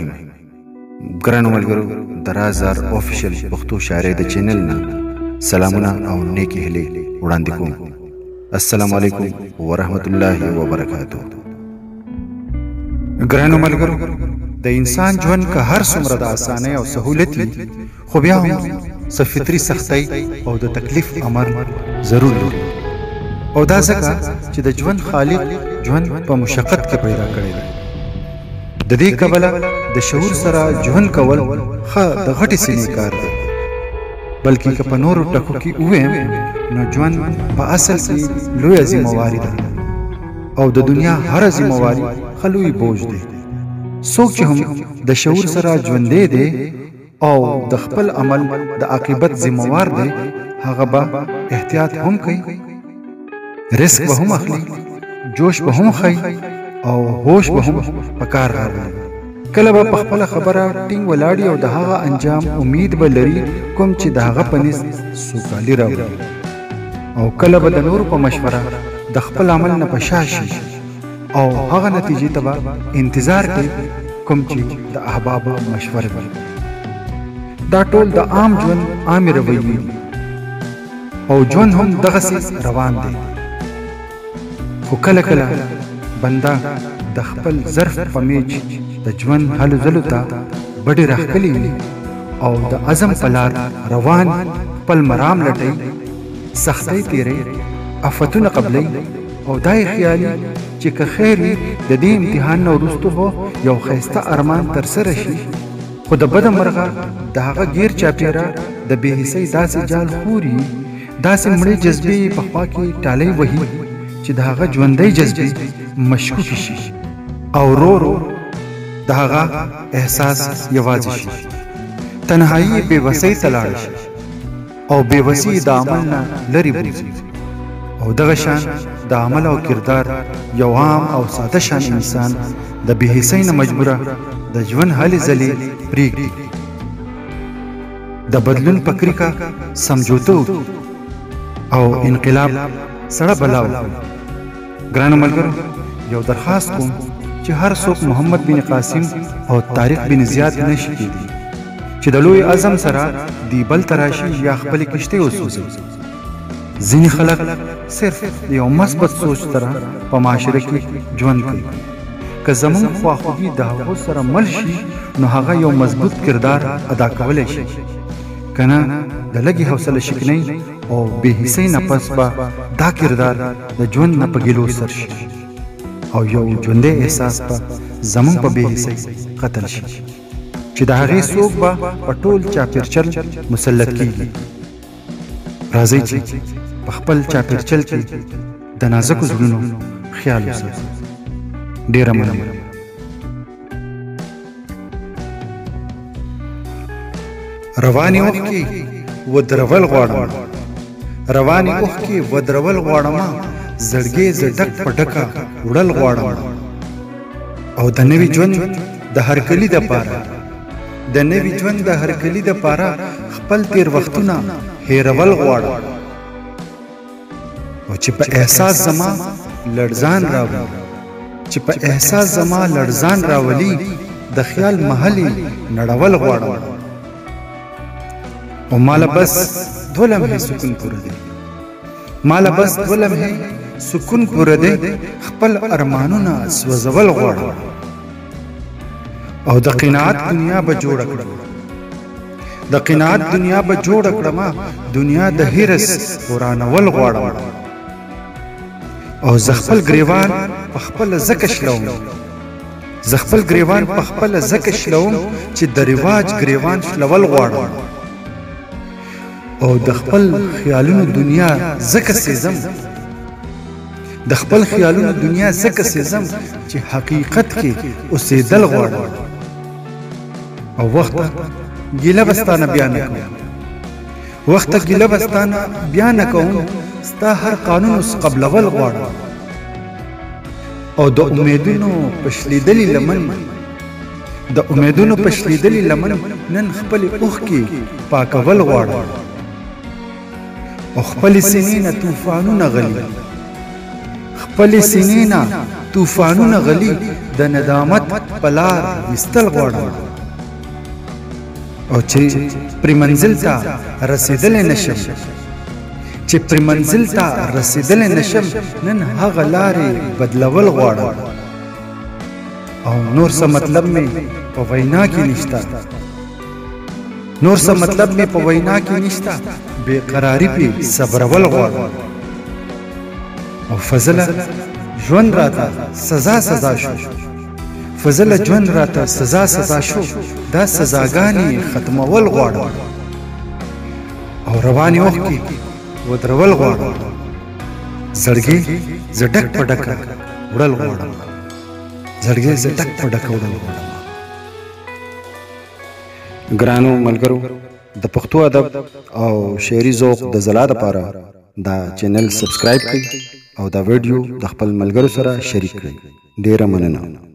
الرحیم. ګرانو ملګرو د رازار آفیشل پښتو شاعرۍ د چینل نه سلامونه او نیکی هیلې وړاندې کوم. السلام علیکم ورحمت الله وبرکاتہ. ګرانو ملګرو د انسان ژوند که هر څومره د اسانۍ او سهولت وي خو بیا هم څه فطري سختۍ او د تکلیف امر ضرور لري، او دا ځکه چې د ژوند خالق ژوند په مشقت کې پیدا کړی دی. د دې کبله د شعور سره ژوند کول ښه د غټې سینې کار دی، بلکې که په نورو ټکو کې ووایم نو ژوند په اصل کې لویه ذمهواري ده او د دنیا هره ذمهواري ښه لوی بوج دی. څوک چې هم د شعور سره ژوندی دی او د خپل عمل د عاقبت ذمہوار دی، هغه به احتیاط هم کوي، رزق به هم اخلي، جوش به هم خي او هوش به هم په کار راوړي. کله به په خپله خبره ټینګ ولاړي او د هغه انجام امید به لري کوم چې د هغه په نس سوکالي راوړي، او کله به د نورو په مشوره د خپل عمل نه په شا شي او هغه نتیجې ته به انتظار کوي کوم چې د احبابو مشورې وي. دا ټول د عام ژوند عامې رویې او ژوند هم دغسې روان دی. خو کله کله بنده د خپل ظرف په میچ د ژوند هلو ځلو ته بډې راښکلې وي او د عزم په لار روان خپل مرام لټوي، سختۍ تیری، آفتونه قبلوي او دا یې خیالي چې که خیر وي د دې امتحان نه وروستو به یو ښایسته ارمان ترسره شي، خو د بده مرغه د هغه غیر چاپیره د بې حسۍ داسې جال خوري، داسې مړې جذبې یې په خوا کې ټالۍ وهي چې د هغه ژوندۍ جذبې مشکوکې شي او رو رو د هغه احساس یوازې شي. تنهایي یې بېوسۍ ته لاړه شي او بېوسي د عمل نه لرې بوځي، او دغه شان د عمل او کردار یو عام او ساده شان انسان د بې حسۍ نه مجبوره د ژوند هلې ځلې پرېږدي، د بدلون په کریکه سمجوته وکړي او انقلاب سړه بلا وکړي. ګرانو ملګرو یو درخواست کوم چې هر څوک محمد بن قاسم او طارق بن زیاد نشي کېدی چې د لوی عزم سره دی بل تراشي یا خپلې کشتۍ وسوځوي. ځینې خلک صرف یو مثبت سوچ سره په معاشره کې ژوند کوي. که زمونږ خواخوږي د هغو سره مل شي نو هغه یو مضبوط کردار ادا کولی شي، که نه د لږې حوصله شکنۍ او بې حسۍ نه پس به دا کردار د ژوند نه په ګیلو سر شي او یو ژوندی احساس به زمونږ په بې حسۍ قتل شي چې د هغې څوک به په ټول چاپیرچل مسلط کیږي. راځئ چې په خپل چاپیرچل کې د نازکو زړونو خیال وساتو. ډیره مننه. رواني اوښکې ودرول غواړم، رواني اوښکې ودرول غواړم، زړګې زه ډک په ډکه وړل غواړم، او د نوي ژوند د هرکلي دپاره، د نوي ژوند د هرکلي دپاره خپل تیر وختونه هیرول غواړم، او چې په احساس زما لړزان راوړي، چې په احساس زما لړزان راولي، د خیال محلي نړول غواړم، او مالا بس دو لمحې سکون پوره دی، مالا بس دو لمحې سکون پوره دی، خپل ارمانونه سوځول غواړم، او د قناعت دنیا به جوړه کړم، د قناعت دنیا به جوړه کړم، دنیا د هرس ورانول غواړم، او زه خپل ګریوان په خپله ځکه شلوم، زه خپل ګریوان په خپله ځکه شلوم چې د رواج ګریوان شلول غواړم، او د خپل خیالونو دنیا ځکه سېزم، د خپل خیالونو دنیا ځکه سېزم چې حقیقت کې اوسېدل غواړم، او وخته ګیله به ستا نه بیا نه کوم، وخته ګیله به ستا نه بیا نه کوم، ستا هر قانون اوس قبلول غواړم، او د امیدونو په شلیدلي لمن، د امیدونو په شلیدلي لمن نن خپلې اوښکې پاکول غواړم، او خپلې سینې نه طوفانونه غلي، خپلې سینې نه طوفانونه غلي، د ندامت پلار وستل غواړم او چې پر منزل ته رسیدل نشم چې پر منزل ته رسیدل نشم نن هغه لارې بدلول غواړم او نور څه مطلب مې په وینا کې نشته نور څه مطلب مې په وینا کې نشته بے قراری پې صبرول غواړم او فضله ژوند راته سزا سزا شو فضله ژوند راته سزا سزا شو دا سزاګانې ختمول غواړم او روانې اوښکې ودرول غواړم زړګي زه ډک په ډکه وړل غواړم زړګي زه ډک په ډکه وړل غواړم ګرانو ملګرو د پښتو ادب او شعري ذوق د ځلا لپاره دا چینل سبسکرایب کړئ او دا ویډیو د خپل ملګرو سره شریک کړئ ډیره مننه